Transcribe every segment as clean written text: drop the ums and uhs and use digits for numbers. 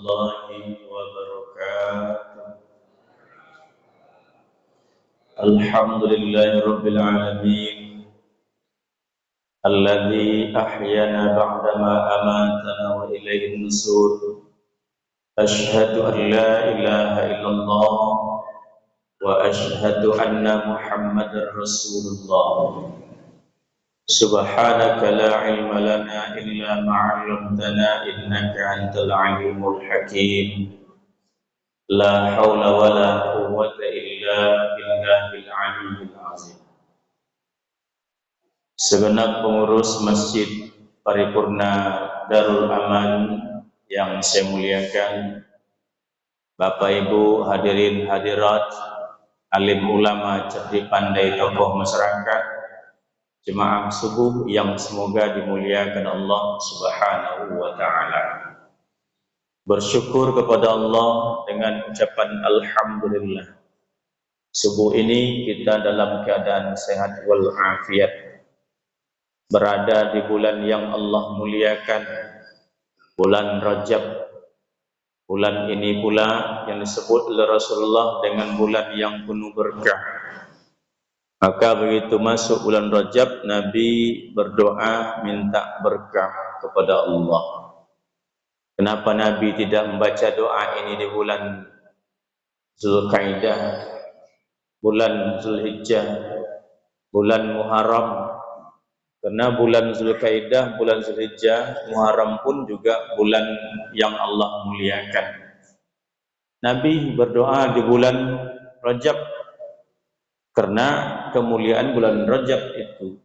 warahmatullahi wabarakatuh. Alhamdulillahi rabbil alamin, alladzi ahyana ba'dama amatana wa ilaihin nusur. Asyhadu an la ilaha illallah wa asyhadu anna Muhammadar Rasulullah. Subhanaka la ilma lana illa ma 'allamtana innaka antal alimul hakim. La haula wa la quwwata illa billahil aliyyil azim. Segenap pengurus Masjid Paripurna Darul Aman yang saya muliakan, Bapak Ibu hadirin hadirat, alim ulama, cerdik pandai, tokoh masyarakat, jemaah subuh yang semoga dimuliakan Allah Subhanahu wa taala. Bersyukur kepada Allah dengan ucapan alhamdulillah. Subuh ini kita dalam keadaan sehat wal afiat, berada di bulan yang Allah muliakan, bulan Rajab. Bulan ini pula yang disebut oleh Rasulullah dengan bulan yang penuh berkah. Maka begitu masuk bulan Rajab, Nabi berdoa minta berkah kepada Allah. Kenapa Nabi tidak membaca doa ini di bulan Zulkaidah, bulan Zulhijjah, bulan Muharram? Karena bulan Zulkaidah, bulan Zulhijjah, Muharram pun juga bulan yang Allah muliakan. Nabi berdoa di bulan Rajab karena kemuliaan bulan Rajab itu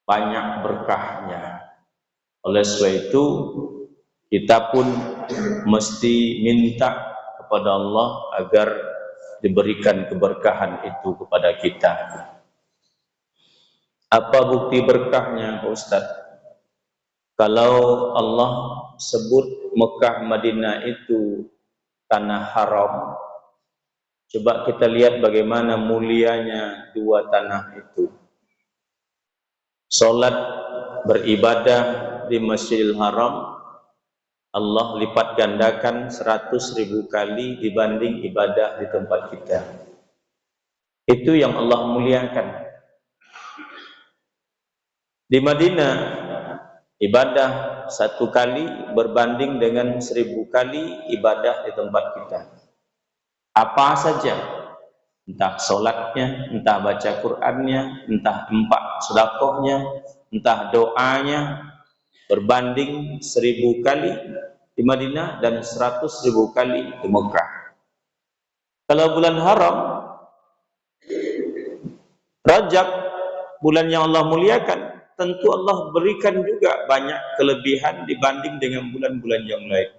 banyak berkahnya. Oleh sebab itu kita pun mesti minta kepada Allah agar diberikan keberkahan itu kepada kita. Apa bukti berkahnya, Pak Ustaz? Kalau Allah sebut Mekah Madinah itu tanah haram, coba kita lihat bagaimana mulianya dua tanah itu. Salat beribadah di Masjidil Haram, Allah lipat gandakan 100.000 kali dibanding ibadah di tempat kita. Itu yang Allah muliakan. Di Madinah, ibadah 1 kali berbanding dengan 1000 kali ibadah di tempat kita. Apa saja, entah solatnya, entah baca Qur'annya, entah infak sedekahnya, entah doanya, berbanding 1000 kali di Madinah dan 100.000 kali di Mekah. Kalau bulan haram, Rajab, bulan yang Allah muliakan, tentu Allah berikan juga banyak kelebihan dibanding dengan bulan-bulan yang lain.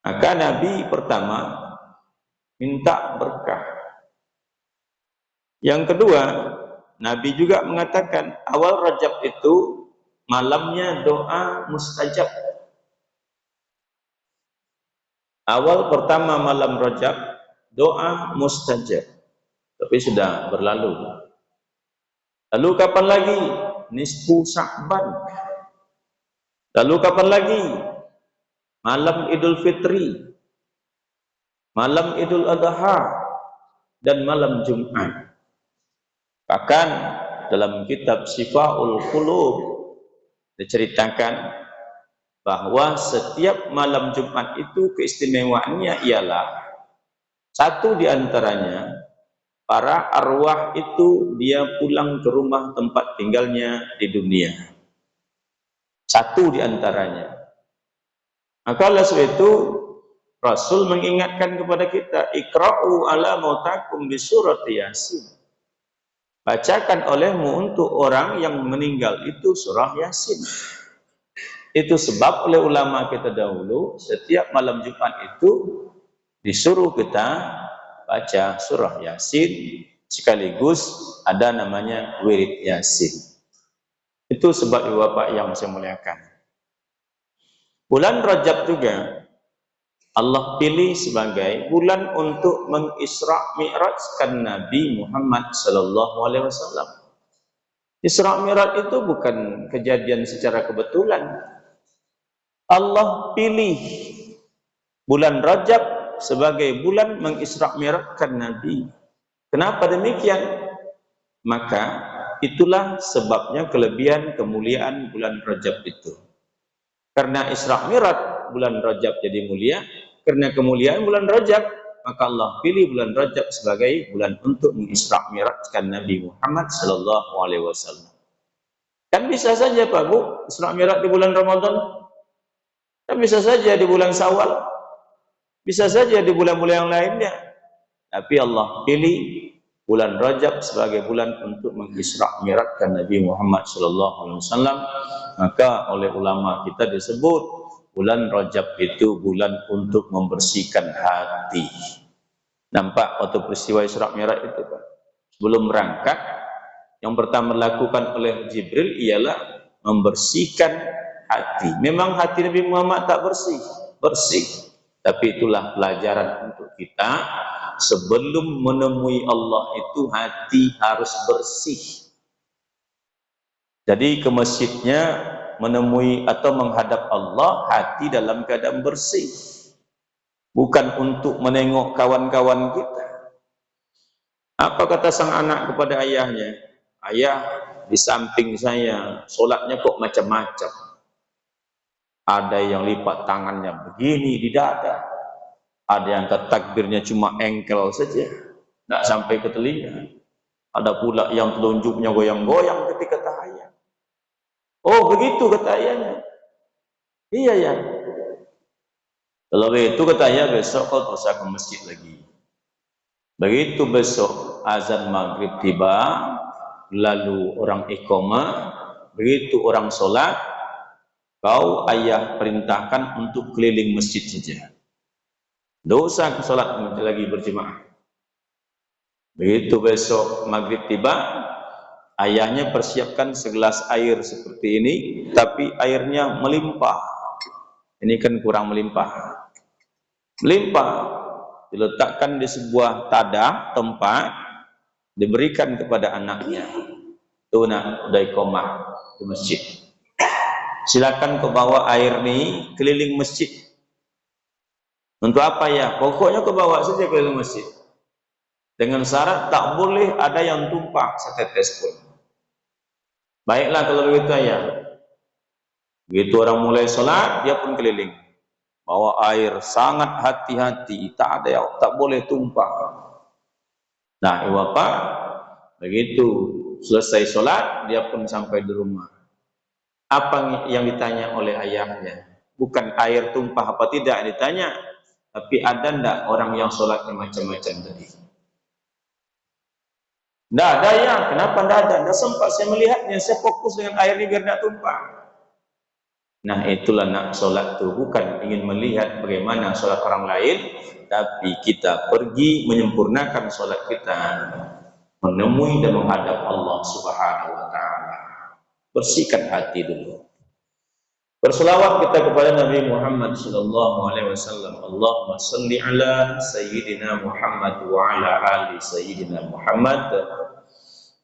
Maka Nabi pertama minta berkah. Yang kedua, Nabi juga mengatakan awal Rajab itu malamnya doa mustajab. Awal pertama malam Rajab doa mustajab. Tapi sudah berlalu. Lalu kapan lagi? Nisfu Sya'ban. Lalu kapan lagi? Malam Idul Fitri, malam Idul Adha, dan malam Jumat. Bahkan dalam kitab Syifaul Qulub diceritakan bahwa setiap malam Jumat itu keistimewaannya ialah satu di antaranya, para arwah itu dia pulang ke rumah tempat tinggalnya di dunia. Satu di antaranya. Maka oleh sebab itu Rasul mengingatkan kepada kita, Iqra'u ala mautakum bi surati Yasin. Bacakan olehmu untuk orang yang meninggal itu surah Yasin. Itu sebab oleh ulama kita dahulu setiap malam Jumat itu disuruh kita baca surah Yasin, sekaligus ada namanya wirid Yasin. Itu sebab Bapak yang saya muliakan. Bulan Rajab juga Allah pilih sebagai bulan untuk mengisra' mi'rajkan Nabi Muhammad sallallahu alaihi wasallam. Isra' Mi'raj itu bukan kejadian secara kebetulan. Allah pilih bulan Rajab sebagai bulan mengisra' mi'rajkan Nabi. Kenapa demikian? Maka itulah sebabnya kelebihan kemuliaan bulan Rajab itu. Karena Isra' Mi'raj bulan Rajab jadi mulia, karena kemuliaan bulan Rajab, maka Allah pilih bulan Rajab sebagai bulan untuk mengisra' mi'rajkan Nabi Muhammad sallallahu alaihi wasallam. Kan bisa saja Pak Bu, Isra' Mi'raj di bulan Ramadan, kan bisa saja di bulan Syawal, bisa saja di bulan-bulan yang lainnya. Tapi Allah pilih bulan Rajab sebagai bulan untuk mengisra' mi'rajkan Nabi Muhammad sallallahu alaihi wasallam. Maka oleh ulama kita disebut bulan Rajab itu bulan untuk membersihkan hati. Nampak waktu peristiwa Isra' Mi'raj itu Pak. Sebelum berangkat, yang pertama dilakukan oleh Jibril ialah membersihkan hati. Memang hati Nabi Muhammad tak bersih, bersih. Tapi itulah pelajaran untuk kita. Sebelum menemui Allah itu hati harus bersih. Jadi ke masjidnya menemui atau menghadap Allah, hati dalam keadaan bersih. Bukan untuk menengok kawan-kawan kita. Apa kata sang anak kepada ayahnya? Ayah, di samping saya, solatnya kok macam-macam. Ada yang lipat tangannya begini di dada. Ada yang takbirnya cuma engkel saja, tidak sampai ke telinga. Ada pula yang telunjuknya goyang-goyang ketika tahiyat. Oh begitu kata ayahnya. Iya ya. Kalau begitu kata ayah, besok kau tak usah ke masjid lagi. Begitu besok azan maghrib tiba, lalu orang iqamah, begitu orang solat, kau ayah perintahkan untuk keliling masjid saja. Tidak usah ke solat lagi berjemaah. Begitu besok maghrib tiba, ayahnya persiapkan segelas air seperti ini, tapi airnya melimpah. Ini kan kurang melimpah. Melimpah, diletakkan di sebuah tadah tempat, diberikan kepada anaknya. Tuh nak, udah iqamah di masjid. Silakan kau bawa air ini keliling masjid. Untuk apa ya? Pokoknya kau bawa saja keliling masjid. Dengan syarat tak boleh ada yang tumpah setetes pun. Baiklah kalau begitu ya. Begitu orang mulai sholat, dia pun keliling. Bawa air, sangat hati-hati, tak ada yang tak boleh tumpah. Nah, Bapak, begitu selesai sholat, dia pun sampai di rumah. Apa yang ditanya oleh ayahnya? Bukan air tumpah apa tidak ditanya, tapi ada ndak orang yang sholatnya macam-macam tadi? Tidak ada ya, kenapa tidak ada? Tidak sempat saya melihatnya, saya fokus dengan air ini biar tidak tumpah. Nah itulah nak solat itu, bukan ingin melihat bagaimana solat orang lain, tapi kita pergi menyempurnakan solat kita, menemui dan menghadap Allah Subhanahu wa Ta'ala. Bersihkan hati dulu. Berselawat kita kepada Nabi Muhammad sallallahu alaihi wasallam. Allahumma salli ala sayyidina Muhammad wa ala ali sayyidina Muhammad,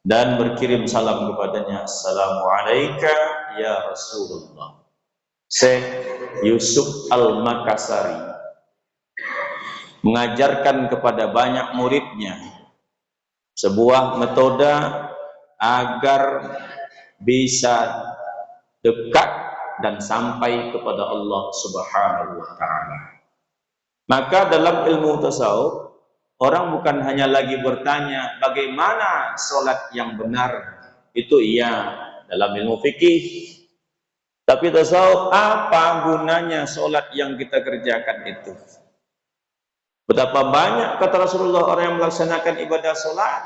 dan berkirim salam kepadanya. Assalamualaikum ya Rasulullah. Syekh Yusuf Al-Makassari mengajarkan kepada banyak muridnya sebuah metode agar bisa dekat dan sampai kepada Allah Subhanahu wa Ta'ala. Maka dalam ilmu tasawuf, orang bukan hanya lagi bertanya bagaimana solat yang benar, itu iya dalam ilmu fikih. Tapi tasawuf, apa gunanya solat yang kita kerjakan itu? Betapa banyak kata Rasulullah orang yang melaksanakan ibadah solat,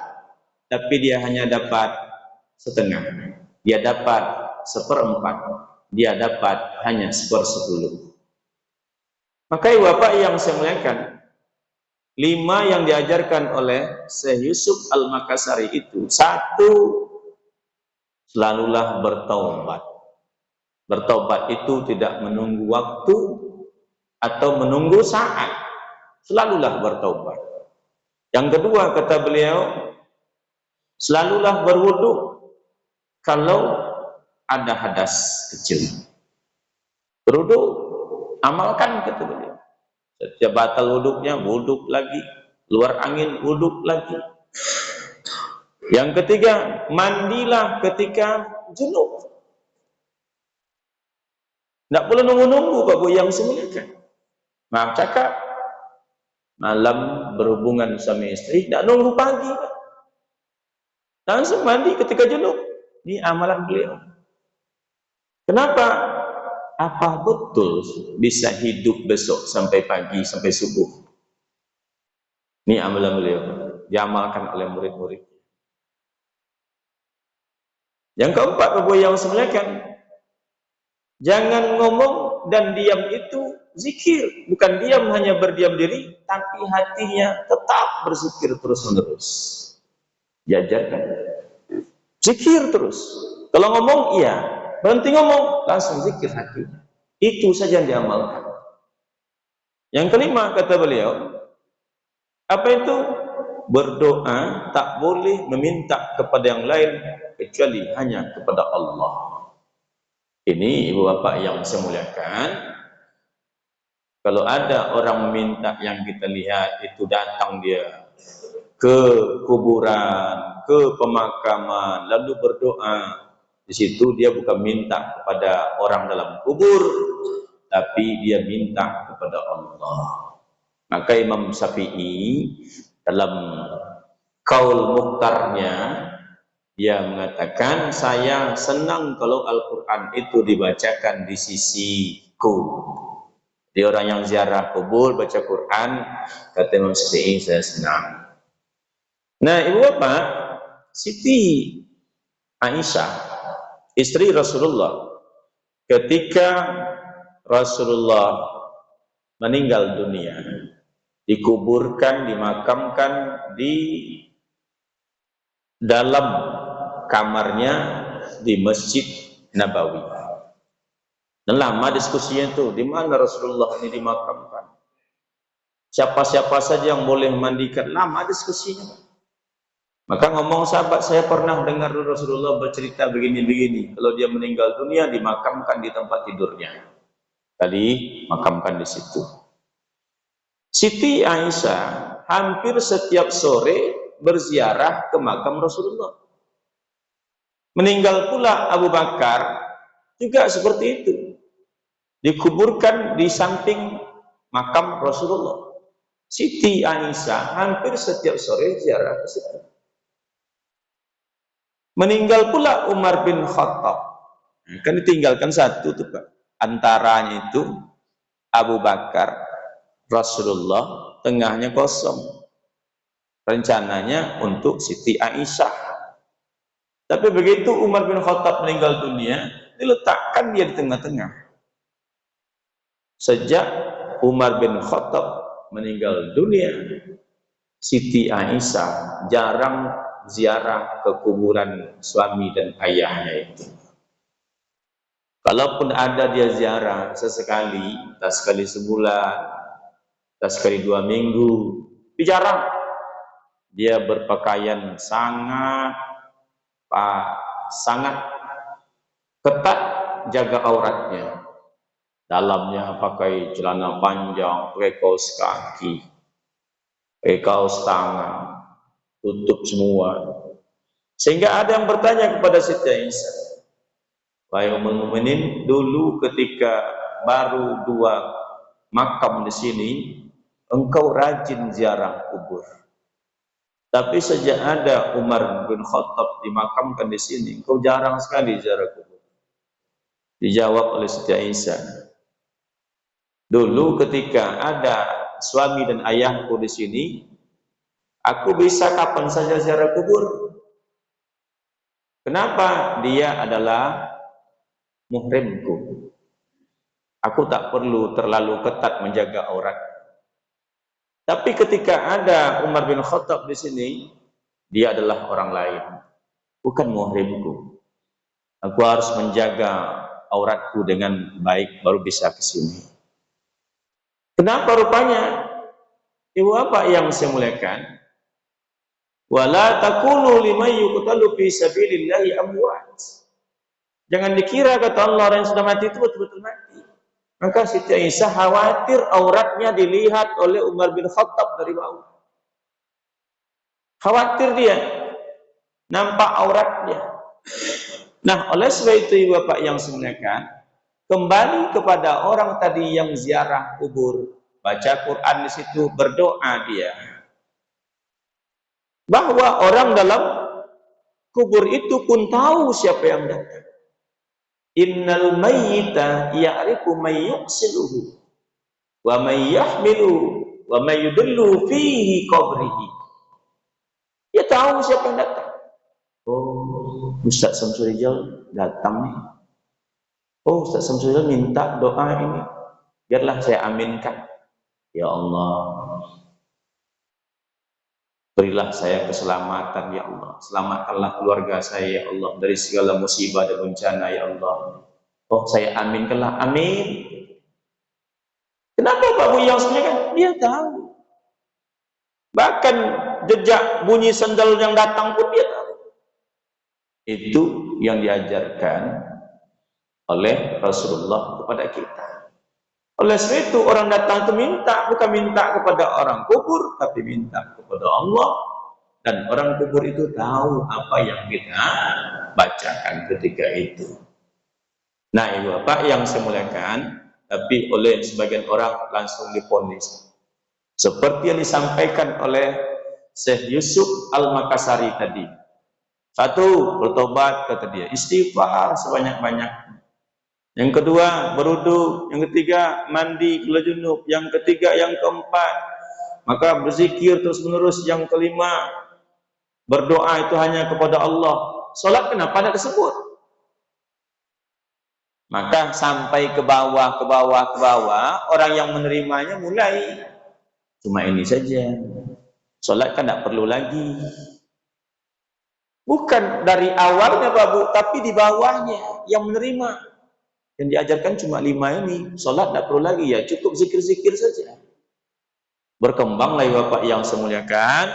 tapi dia hanya dapat setengah, dia dapat seperempat, dia dapat hanya 1/10. Maka Bapak yang saya muliakan, 5 yang diajarkan oleh Syekh Yusuf Al-Makassari itu, 1, selalulah bertaubat. Bertaubat itu tidak menunggu waktu atau menunggu saat, selalulah bertaubat. Yang kedua kata beliau, selalulah berwudu kalau ada hadas kecil. Berwudu Amalkan, kata beliau. Setiap batal wuduknya, wuduk lagi. Luar angin, wuduk lagi. Yang ketiga, mandilah ketika junub. Tidak boleh nunggu-nunggu Bapak yang semuanya. Maaf cakap, malam berhubungan suami istri, tidak nunggu pagi. Langsung mandi ketika junub. Ini amalan beliau. Kenapa? Apa betul bisa hidup besok sampai pagi, sampai subuh? Ini amalan beliau. Diamalkan oleh murid-murid. Yang keempat, Bapak yang semuanya, jangan ngomong dan diam itu zikir. Bukan diam hanya berdiam diri, tapi hatinya tetap berzikir terus-menerus. Diajarkan. Zikir terus. Kalau ngomong, iya. Berhenti ngomong, langsung zikir hatinya. Itu saja yang diamalkan. Yang kelima, kata beliau, apa itu? Berdoa tak boleh meminta kepada yang lain kecuali hanya kepada Allah. Ini ibu bapak yang saya muliakan, kalau ada orang meminta yang kita lihat itu datang dia ke kuburan, ke pemakaman, lalu berdoa, di situ dia bukan minta kepada orang dalam kubur, tapi dia minta kepada Allah. Maka Imam Syafi'i dalam Qaul Mukhtarnya dia mengatakan, saya senang kalau Al-Quran itu dibacakan di sisiku. Di orang yang ziarah kubur baca Quran, kata Imam Syafi'i, saya senang. Nah, ibu bapak, Siti Aisyah, istri Rasulullah, ketika Rasulullah meninggal dunia, dikuburkan, dimakamkan di dalam kamarnya di Masjid Nabawi. Dan lama diskusinya itu, di mana Rasulullah ini dimakamkan? Siapa-siapa saja yang boleh mandikan? Lama diskusinya. Maka ngomong sahabat, saya pernah dengar Rasulullah bercerita begini-begini. Kalau dia meninggal dunia, dimakamkan di tempat tidurnya. Tadi makamkan di situ. Siti Aisyah hampir setiap sore berziarah ke makam Rasulullah. Meninggal pula Abu Bakar juga seperti itu. Dikuburkan di samping makam Rasulullah. Siti Aisyah hampir setiap sore ziarah ke situ. Meninggal pula Umar bin Khattab. Kan ditinggalkan satu tuh Pak. Antaranya itu Abu Bakar, Rasulullah, tengahnya kosong. Rencananya untuk Siti Aisyah. Tapi begitu Umar bin Khattab meninggal dunia, diletakkan dia di tengah-tengah. Sejak Umar bin Khattab meninggal dunia, Siti Aisyah jarang ziarah ke kuburan suami dan ayahnya itu. Kalaupun ada dia ziarah sesekali, tak sekali sebulan, tak sekali 2 minggu, tapi jarang. Dia berpakaian sangat ketat, jaga auratnya. Dalamnya pakai celana panjang, pakai kaos kaki, pakai kaos tangan, tutup semua. Sehingga ada yang bertanya kepada Siti Aisyah, wahai ummul mukminin, dulu ketika baru 2 makam di sini, engkau rajin ziarah kubur. Tapi sejak ada Umar bin Khattab dimakamkan di sini, engkau jarang sekali ziarah kubur. Dijawab oleh Siti Aisyah, dulu ketika ada suami dan ayahku di sini, aku bisa kapan saja ziarah kubur. Kenapa? Dia adalah muhrimku. Aku tak perlu terlalu ketat menjaga aurat. Tapi ketika ada Umar bin Khattab di sini, dia adalah orang lain, bukan muhrimku. Aku harus menjaga auratku dengan baik baru bisa ke sini. Kenapa rupanya? Ibu apa yang saya muliakan? Wala takunu liman yuqtalu fi sabilillahi amwat. Jangan dikira kata Allah orang yang sudah mati itu betul-betul mati. Maka Siti Aisyah khawatir auratnya dilihat oleh Umar bin Khattab dari bawah. Khawatir dia nampak auratnya. Nah, oleh sebab itu Bapak yang semuanya, kembali kepada orang tadi yang ziarah kubur, baca Quran di situ, berdoa dia bahwa orang dalam kubur itu pun tahu siapa yang datang. Innal mayyita ya'rifu may yuqsiluhu wa may yahmilu wa may yudillu fihi qabrihi. Dia tahu siapa yang datang. Oh, Ustaz Samsul Rijal datang nih. Oh, Ustaz Samsul Rijal minta doa ini. Biarlah saya aminkan. Ya Allah, berilah saya keselamatan ya Allah. Selamatkanlah keluarga saya ya Allah dari segala musibah dan bencana ya Allah. Oh, saya aminkanlah. Amin. Kenapa Pak Bu yang sebenarnya? Dia tahu. Bahkan jejak bunyi sandal yang datang pun dia tahu. Itu yang diajarkan oleh Rasulullah kepada kita. Oleh sebab itu orang datang itu minta, bukan minta kepada orang kubur, tapi minta kepada Allah. Dan orang kubur itu tahu apa yang kita bacakan ketika itu. Nah, Ibu Bapak yang saya muliakan, tapi oleh sebagian orang langsung divonis. Seperti yang disampaikan oleh Syekh Yusuf Al-Makassari tadi. Satu, bertobat kata dia, istighfar sebanyak-banyak. Yang kedua, berwudu. Yang ketiga, mandi kalau junub. Yang ketiga, yang keempat, maka berzikir terus-menerus. Yang kelima, berdoa itu hanya kepada Allah. Salat kenapa tidak disebut? Maka sampai ke bawah, orang yang menerimanya mulai cuma ini saja. Salat kan tidak perlu lagi. Bukan dari awalnya Pak Bu, tapi di bawahnya yang menerima. Yang diajarkan cuma 5 ini. Salat tidak perlu lagi, ya cukup zikir-zikir saja. Berkembanglah Bapak yang saya muliakan,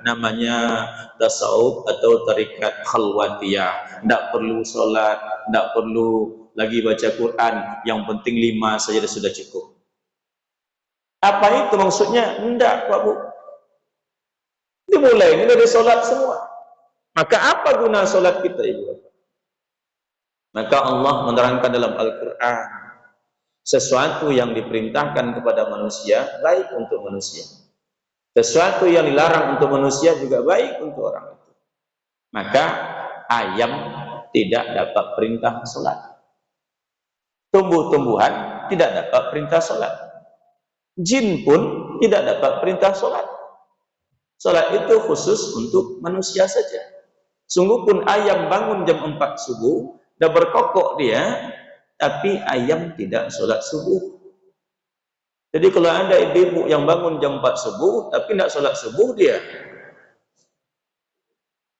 namanya tasawuf atau tarikat khalwatiyah. Tidak perlu salat, tidak perlu lagi baca Quran, yang penting 5 saja sudah cukup. Apa itu maksudnya? Tidak Pak Bu. Dimulai ini dari salat semua. Maka apa guna salat kita Ibu? Maka Allah menerangkan dalam Al-Quran, sesuatu yang diperintahkan kepada manusia baik untuk manusia, sesuatu yang dilarang untuk manusia juga baik untuk orang itu. Maka ayam tidak dapat perintah salat, tumbuh-tumbuhan tidak dapat perintah salat, jin pun tidak dapat perintah salat. Salat itu khusus untuk manusia saja. Sungguh pun ayam bangun jam 4 subuh, dah berkokok dia, tapi ayam tidak sholat subuh. Jadi kalau ada ibu-ibu yang bangun jam 4 subuh, tapi tidak sholat subuh dia,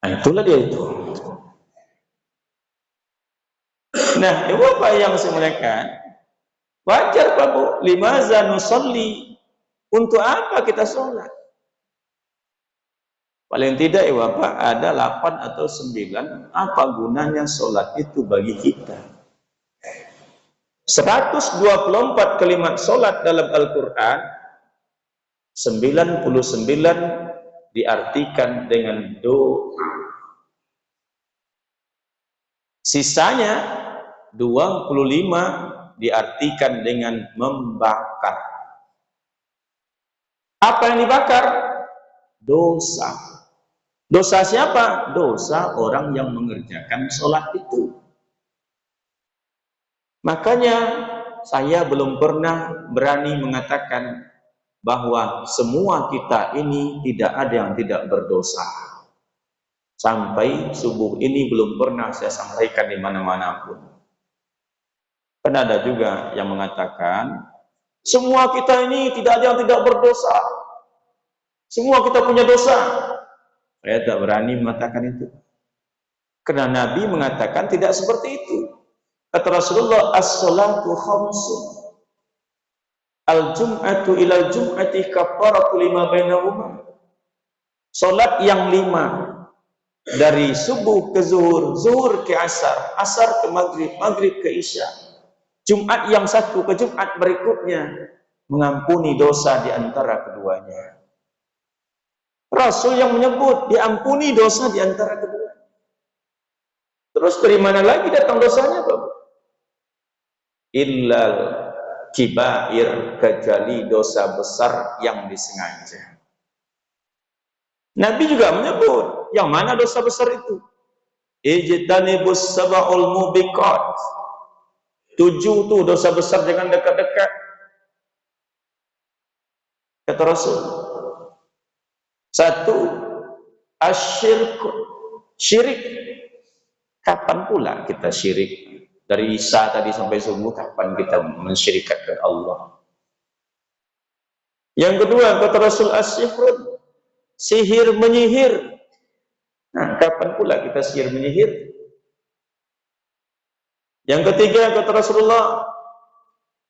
nah itulah dia itu. Nah, ibu apa yang saya muliakan, wajar Pak Bu, limaza nusolli, untuk apa kita sholat? Paling tidak Ibu Bapak ada 8 atau 9, apa gunanya sholat itu bagi kita? 124 kalimat sholat dalam Al-Quran, 99 diartikan dengan doa. Sisanya 25 diartikan dengan membakar. Apa yang dibakar? Dosa. Dosa siapa? Dosa orang yang mengerjakan sholat itu. Makanya saya belum pernah berani mengatakan bahwa semua kita ini tidak ada yang tidak berdosa. Sampai subuh ini belum pernah saya sampaikan di mana-mana pun. Karena ada juga yang mengatakan semua kita ini tidak ada yang tidak berdosa. Semua kita punya dosa. Saya tak berani mengatakan itu. Karena Nabi mengatakan tidak seperti itu. Kata Rasulullah, as-salatu khamsun. Al-jum'atu ilal jum'ati kafaratu lima bainahuma. Salat yang 5. Dari subuh ke zuhur, zuhur ke asar, asar ke maghrib, maghrib ke isya. Jumat yang satu ke Jumat berikutnya mengampuni dosa di antara keduanya. Rasul yang menyebut diampuni dosa di antara keduanya. Terus dari mana lagi datang dosanya, Bapak? Illal kibair, kecuali dosa besar yang disengaja. Nabi juga menyebut, yang mana dosa besar itu? Ijtanibus sab'ul mubiqat. 7 tuh dosa besar, jangan dekat-dekat. Kata Rasul. 1, asyirk, syirik. Kapan pula kita syirik? Dari Isya tadi sampai subuh, kapan kita mensyirikatkan Allah? Yang kedua, kata Rasul, asyifrun, sihir menyihir. Nah, kapan pula kita sihir menyihir? Yang ketiga, kata Rasulullah,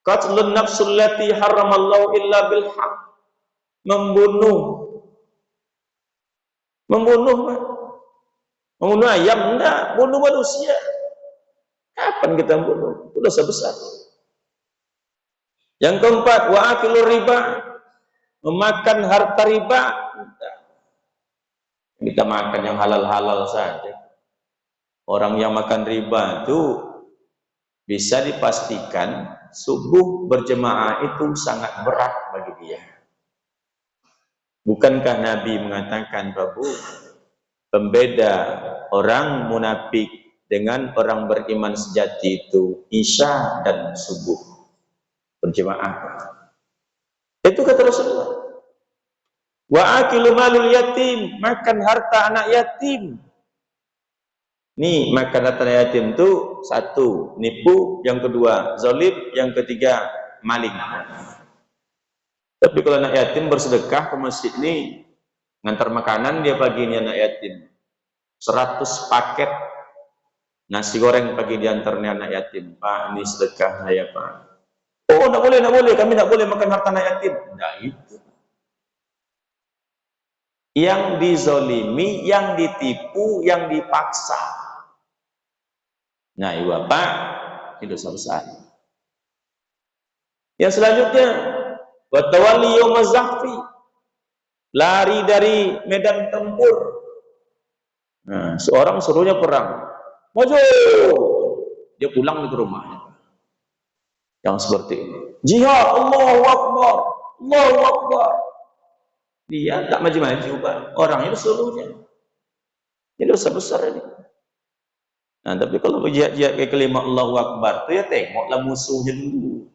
qatlun nafsul lati haramallahu illa bil haq. Membunuh ayam, enggak, bunuh manusia. Kapan kita membunuh? Itu dosa besar. Yang keempat, wa akilur riba, memakan harta riba. Kita makan yang halal-halal saja. Orang yang makan riba itu bisa dipastikan subuh berjemaah itu sangat berat bagi dia. Bukankah Nabi mengatakan, Babu, pembeda orang munafik dengan orang beriman sejati itu Isya dan subuh berjemaah. Itu kata Rasulullah. Wa akilu malul yatim, makan harta anak yatim. Nih, makan harta anak yatim itu 1, nipu, yang kedua zalim, yang ketiga maling. Tapi kalau anak yatim bersedekah ke masjid ini, ngantar makanan dia pagi ini anak yatim. 100 paket nasi goreng pagi diantarnya anak yatim. Pak, ini sedekah saya, Pak. Oh, enggak boleh, kami enggak boleh makan harta anak yatim. Enggak itu. Yang dizolimi, yang ditipu, yang dipaksa. Nah, ibu bapak, itu dosa besar. Yang selanjutnya, watawali yaumaz zahfi, lari dari medan tempur. Nah, seorang suruhnya perang, maju, dia pulang ke rumahnya. Yang seperti ini, jihad, Allahu Akbar, Allahu Akbar. Dia tak maju-maju, Pak. Orang itu suruhnya. Ini dosa besar ini. Nah, tapi kalau jihad ke kelima Allahu Akbar, itu ya tengoklah musuhnya dulu.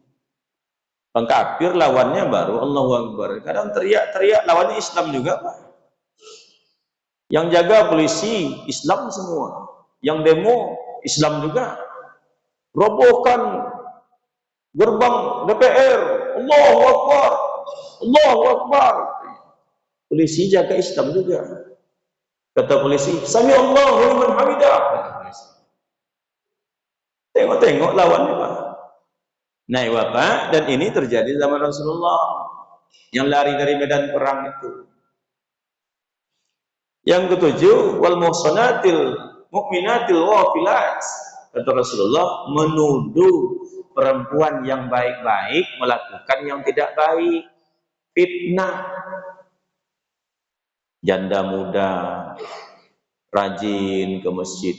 Bang kafir lawannya baru Allahu Akbar. Kadang teriak-teriak lawannya Islam juga, Pak. Yang jaga polisi Islam semua. Yang demo Islam juga. Robohkan gerbang DPR. Allahu Akbar. Allahu Akbar. Polisi jaga Islam juga. Kata polisi, Sami Allahu liman hamidah. Tengok-tengok lawannya, Pak. Nah, Bapak, dan ini terjadi zaman Rasulullah yang lari dari medan perang itu. Yang ketujuh, wal muhsanatil mu'minatil ghafilat. Kata Rasulullah, menuduh perempuan yang baik-baik melakukan yang tidak baik. Fitnah. Janda muda rajin ke masjid,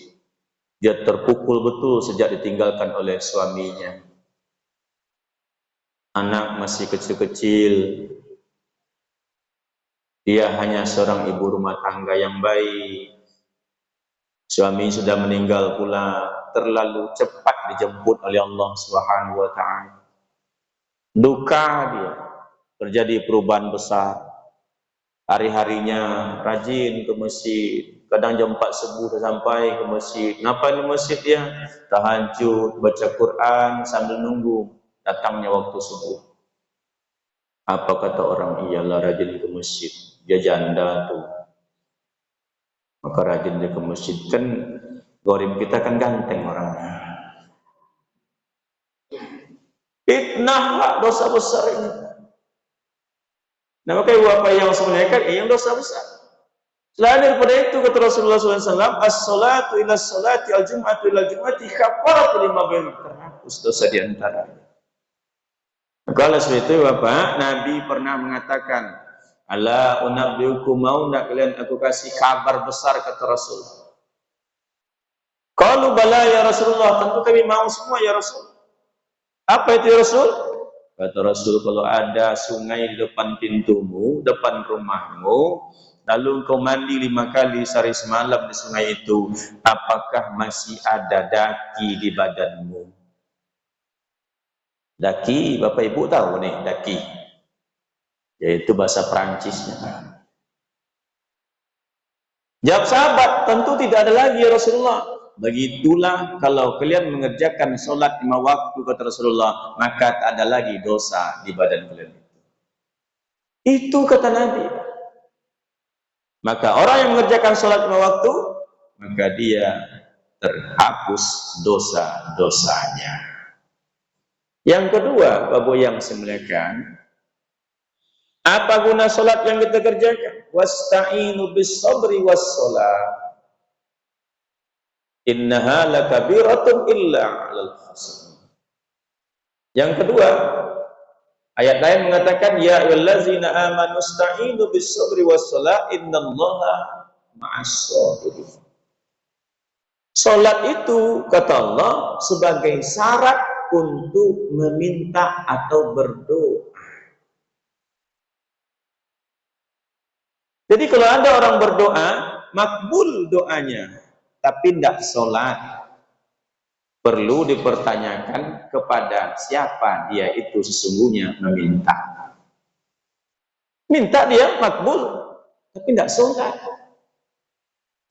dia terpukul betul sejak ditinggalkan oleh suaminya. Anak masih kecil-kecil, dia hanya seorang ibu rumah tangga yang baik. Suami sudah meninggal pula, terlalu cepat dijemput oleh Allah Subhanahu wa ta'ala. Duka dia, terjadi perubahan besar. Hari-harinya rajin ke masjid, kadang jam 4 subuh dah sampai ke masjid. Kenapa di masjid dia? Tahajud, baca Quran sambil nunggu datangnya waktu subuh. Apa kata orang? Iyalah rajin ke masjid. Dia janda tuh, maka rajin dia ke masjid. Kan gorim kita kan ganteng orangnya. Fitnah lah, dosa besar ini. Nah, maka apa yang sebenarnya yang dosa besar. Selain daripada itu, kata Rasulullah SAW, as-salatu ila salati al-jum'atu ila al-jum'ati kafaratu lima bainahuma. menghapus dosa di antaranya. Maka oleh sebab itu Bapak, Nabi pernah mengatakan, ala unabbiukum, mau nak kalian aku kasih kabar besar, kata Rasul. Qalu bala ya Rasulullah, tentu kami mau semua ya Rasul. Apa itu ya Rasul? Kata Rasul, kalau ada sungai di depan pintumu, depan rumahmu, lalu engkau mandi 5 kali sehari semalam di sungai itu, apakah masih ada daki di badanmu? Daki, Bapak Ibu tahu nih, daki, yaitu bahasa Perancisnya. Jawab sahabat, tentu tidak ada lagi ya Rasulullah. Begitulah kalau kalian mengerjakan sholat 5 waktu, kata Rasulullah, maka tak ada lagi dosa di badan kalian. Itu kata Nabi. Maka orang yang mengerjakan sholat 5 waktu, maka dia terhapus dosa-dosanya. Yang kedua, Bapak yang semuliakan, apa guna sholat yang kita kerjakan? Wasta'inu bis sabri was sholat, innaha lakabiratun illa 'alal khashiyin. Yang kedua, ayat lain mengatakan, ya ayyuhallazina amanu ista'inu bis sabri was sholat, innallaha ma'as shabirin. Sholat itu, kata Allah, sebagai syarat untuk meminta atau berdoa. Jadi kalau ada orang berdoa, makbul doanya, tapi tidak sholat, perlu dipertanyakan kepada siapa dia itu sesungguhnya meminta. Minta dia makbul, tapi tidak sholat,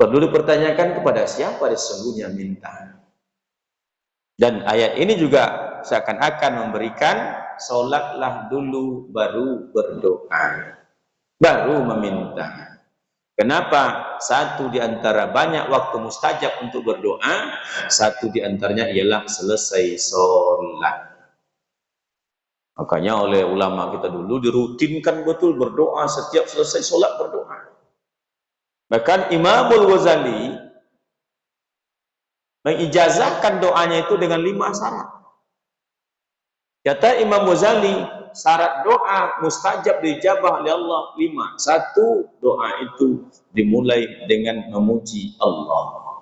perlu dipertanyakan kepada siapa dia sesungguhnya minta. Dan ayat ini juga seakan-akan memberikan, sholatlah dulu baru berdoa, baru meminta. Kenapa? Satu di antara banyak waktu mustajab untuk berdoa, satu di antaranya ialah selesai sholat. Makanya oleh ulama kita dulu dirutinkan betul berdoa, setiap selesai sholat berdoa. Bahkan Imamul Ghazali mengijazahkan doanya itu dengan 5 syarat. Kata Imam Ghazali, syarat doa mustajab dijabah oleh Allah 5. 1, doa itu dimulai dengan memuji Allah.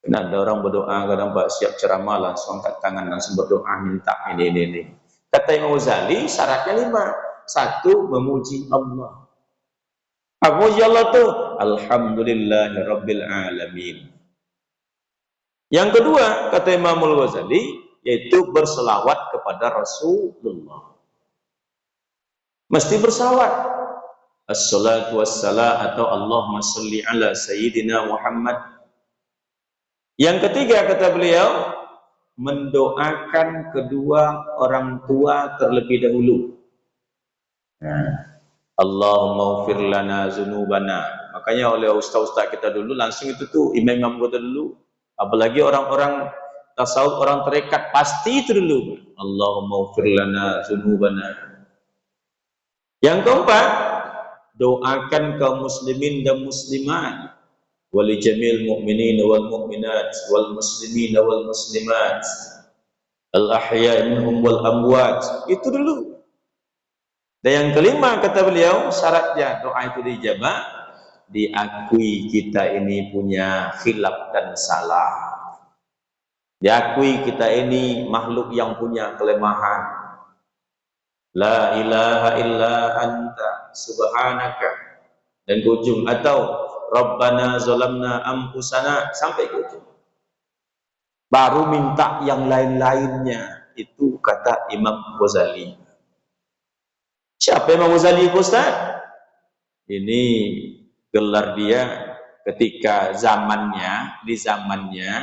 Nah, ada orang berdoa kadang Pak siap ceramah langsung angkat tangan langsung berdoa minta ini. Kata Imam Ghazali syaratnya 5. 1, memuji Allah. Memuji Allah tuh alhamdulillahirabbil alamin. Yang kedua, kata Imamul Ghazali, yaitu berselawat kepada Rasulullah. Mesti berselawat. As-salatu wassalam atau Allahumma salli ala Sayyidina Muhammad. Yang ketiga, kata beliau, mendoakan kedua orang tua terlebih dahulu. Allahumma ufir lana zunubana. Makanya oleh ustaz-ustaz kita dulu langsung itu tuh imam-imam kita dulu, apalagi orang-orang tasawuf, orang tarekat, pasti itu dulu, Allahumma ufir lana zunubana. Yang keempat, doakan kaum muslimin dan muslimat, wali jamil mu'minin wal mu'minat wal muslimin wal muslimat, al ahya minhum wal amwat. Itu dulu. Dan yang kelima, kata beliau, syaratnya doa itu dijabah, diakui kita ini punya khilaf dan salah, diakui kita ini makhluk yang punya kelemahan. La ilaha illa anta subhanaka, dan ke ujung, atau Rabbana zalamna anfusana, sampai ke ujung. Baru minta yang lain-lainnya. Itu kata Imam Ghazali. Siapa Imam Ghazali, Ustaz? Ini gelar dia ketika zamannya, di zamannya,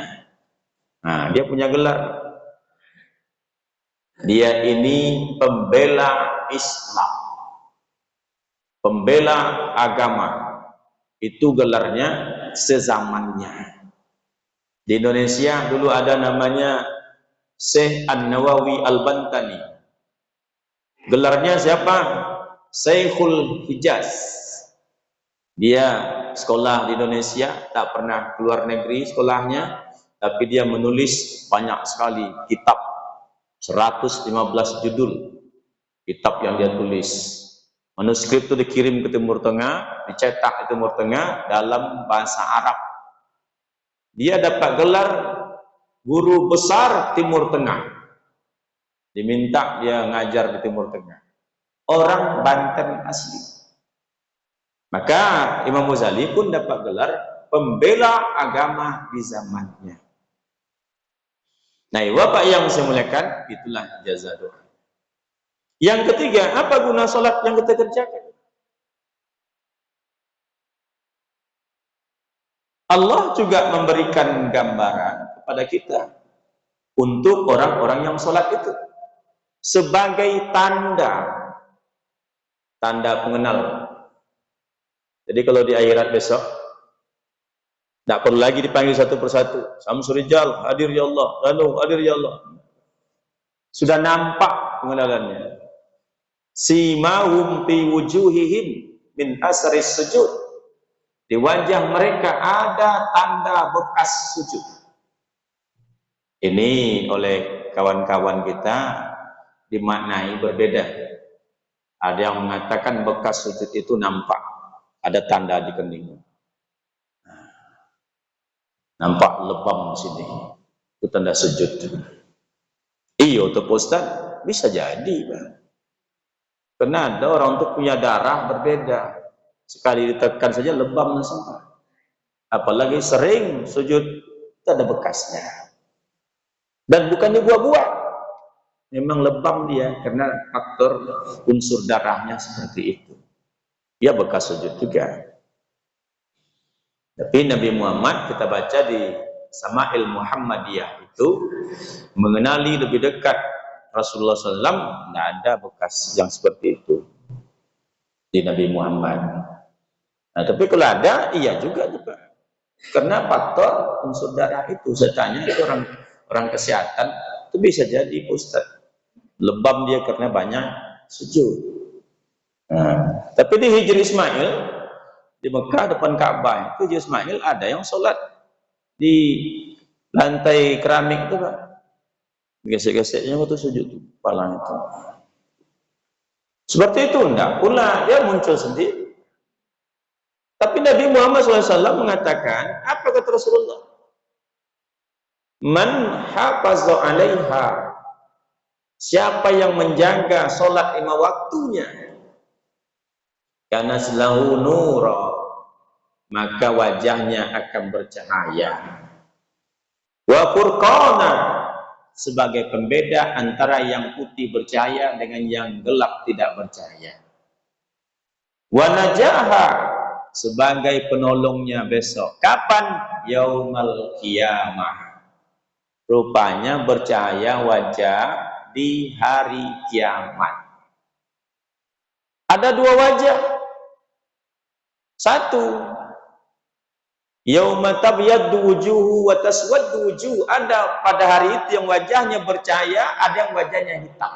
nah, dia punya gelar. Dia ini pembela Islam, pembela agama. Itu gelarnya sezamannya. Di Indonesia dulu ada namanya Syekh An-Nawawi Al-Bantani. Gelarnya siapa? Syekhul Hijaz. Dia sekolah di Indonesia, tak pernah keluar negeri sekolahnya. tapi dia menulis banyak sekali kitab, 115 judul kitab yang dia tulis. Manuskrip itu dikirim ke Timur Tengah, dicetak di Timur Tengah dalam bahasa Arab. Dia dapat gelar guru besar Timur Tengah. Diminta dia ngajar di Timur Tengah. Orang Banten asli. Maka Imam Ghazali pun dapat gelar pembela agama di zamannya. Nah, Bapak yang saya muliakan, itulah jasa doa. Yang ketiga, apa guna salat yang kita kerjakan? Allah juga memberikan gambaran kepada kita untuk orang-orang yang salat itu sebagai tanda pengenal. Jadi kalau di akhirat besok tidak perlu lagi dipanggil satu persatu. Samsurijal, hadir ya Allah. Lalu, hadir ya Allah. Sudah nampak pengenalannya. Simahum fi wujuhihim min asris sujud. Di wajah mereka ada tanda bekas sujud. Ini oleh kawan-kawan kita dimaknai berbeda. Ada yang mengatakan bekas sujud itu nampak. Ada tanda di kening. Nampak lebam di sini. Itu tanda sujud. Iya, untuk Ustaz bisa jadi, Pak. Karena ada orang untuk punya darah berbeda. Sekali ditekan saja lebam langsung, Pak. Apalagi sering sujud, itu ada bekasnya. Dan bukan dibuang-buang. Memang lebam dia karena faktor unsur darahnya seperti itu. Dia bekas sujud juga. Tapi Nabi Muhammad kita baca di Sama'il Muhammadiyah itu mengenali lebih dekat Rasulullah SAW, tidak ada bekas yang seperti itu di Nabi Muhammad. Nah, tapi kalau ada, iya juga Pak. Karena faktor unsur darah itu, saya tanya itu orang kesehatan itu bisa jadi Ustaz lebam dia karena banyak sujud. Nah, tapi di Hijri Ismail di Mekah depan Ka'bah itu Hijri Ismail ada yang sholat di lantai keramik itu Pak. Gesek-geseknya waktu sujud kepala itu. Seperti itu enggak pula dia muncul sendiri. Tapi Nabi Muhammad SAW mengatakan, apa kata Rasulullah? Man hafaza 'alaiha. Siapa yang menjaga sholat 5 waktunya, kana lahu nura, maka wajahnya akan bercahaya. Wa furqana, sebagai pembeda antara yang putih bercahaya dengan yang gelap tidak bercahaya. Wa najaha, sebagai penolongnya besok. Kapan? Yaumal qiyamah. Rupanya bercahaya wajah di hari kiamat. Ada 2 wajah. Satu, yauma tabyaddu wujuhu wa taswaddu wujuh. Ada pada hari itu yang wajahnya bercahaya, ada yang wajahnya hitam.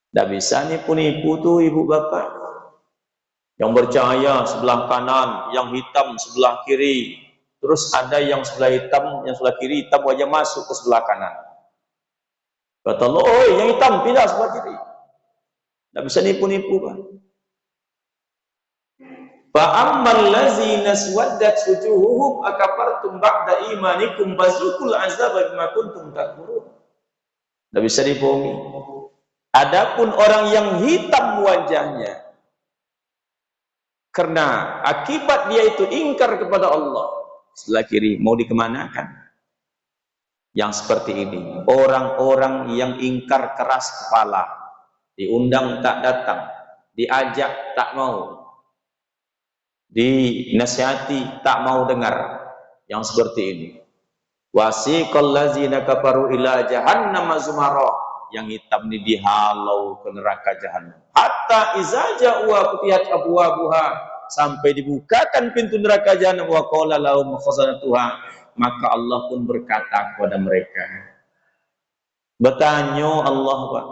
Tidak bisa nipu-nipu tuh ibu bapak. Yang bercahaya sebelah kanan, yang hitam sebelah kiri. Terus ada yang sebelah hitam, yang sebelah kiri hitam, wajah masuk ke sebelah kanan. Kata Allah, oh yang hitam pindah sebelah kiri. Tidak bisa nipu-nipu Pak. Fa'ammal ladzina swaddat wujuhuhum akafartum ba'da imanikum fazuqul azaba bima kuntum takfurun. Tidak bisa dibohongi. Adapun orang yang hitam wajahnya karena akibat dia itu ingkar kepada Allah, sebelah kiri mau dikemanakan? Yang seperti ini, orang-orang yang ingkar keras kepala, diundang tak datang, diajak tak mau, dinasihati tak mau dengar, yang seperti ini. Wasiqal ladzina kafaru ila jahannam zumara, yang hitam ini dihalau ke neraka jahanam. Hatta iza ja'u futihat abwabuha, sampai dibukakan pintu neraka jahanam, wa qala lahum khazanatuha, maka Allah pun berkata kepada mereka. Bertanya Allah, Pak.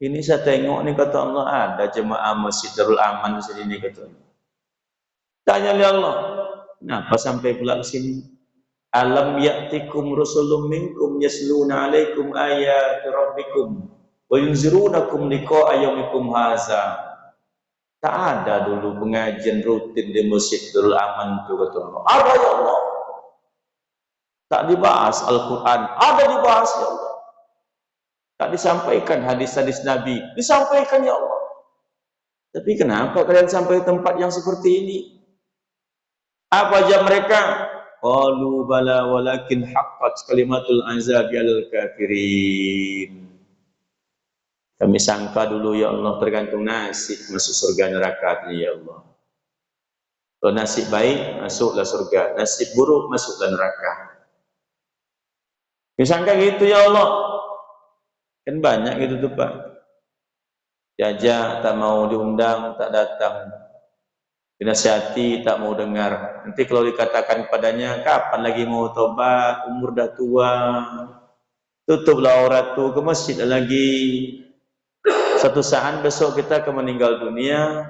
Ini saya tengok nih kata Allah ada jemaah Masjid Darul Aman di sini kata. Tanya oleh Allah, kenapa sampai pula ke sini? Alam ya'tikum rusulun minkum yasluna 'alaikum ayati rabbikum wa yunzirunakum liqa'a yaumikum hadza. Tak ada dulu pengajian rutin di Masjid Darul Aman itu kata Allah. Ada ya Allah. Tak dibahas Al-Quran. Ada dibahas ya Allah. Tak disampaikan hadis-hadis Nabi. Disampaikan ya Allah. Tapi kenapa kalian sampai tempat yang seperti ini? Apa aja mereka? Qalu bala walakin haqqat kalimatul azabi 'alal kafirin. Kami sangka dulu ya Allah tergantung nasib masuk surga neraka ya Allah. Kalau nasib baik masuklah surga, nasib buruk masuklah neraka. Kami sangka gitu ya Allah. Kan banyak gitu tuh Pak. Diajak tak mau diundang, tak datang. Dinasihati tak mau dengar. Nanti kalau dikatakan padanya, kapan lagi mau tobat, umur dah tua, tutuplah aurat tu, ke masjid lagi. Satu saat besok kita akan meninggal dunia,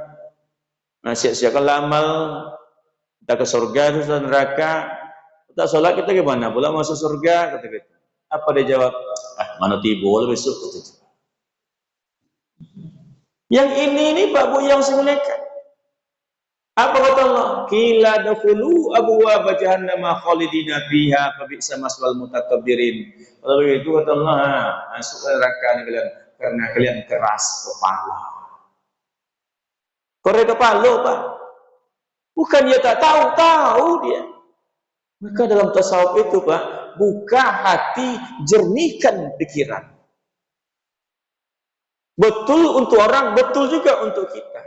siap-siapkan amal, kita ke surga, itu neraka. Tak solat kita gimana? Pula masuk surga, kata kita. Apa dia jawab? Mana tiba besok. Yang ini Pak Bu yang simulakan. Apa kata Allah? Qila dakhulu abwaab jahannam khalidina fiha fa bi'sa maswal mutakabbirin. Kalau begitu kata Allah, masuk neraka kalian karena kalian keras kepala. Korek kepala Pak. Bukan dia tak tahu dia. Maka dalam tasawuf itu Pak, buka hati, jernihkan pikiran. Betul untuk orang, betul juga untuk kita.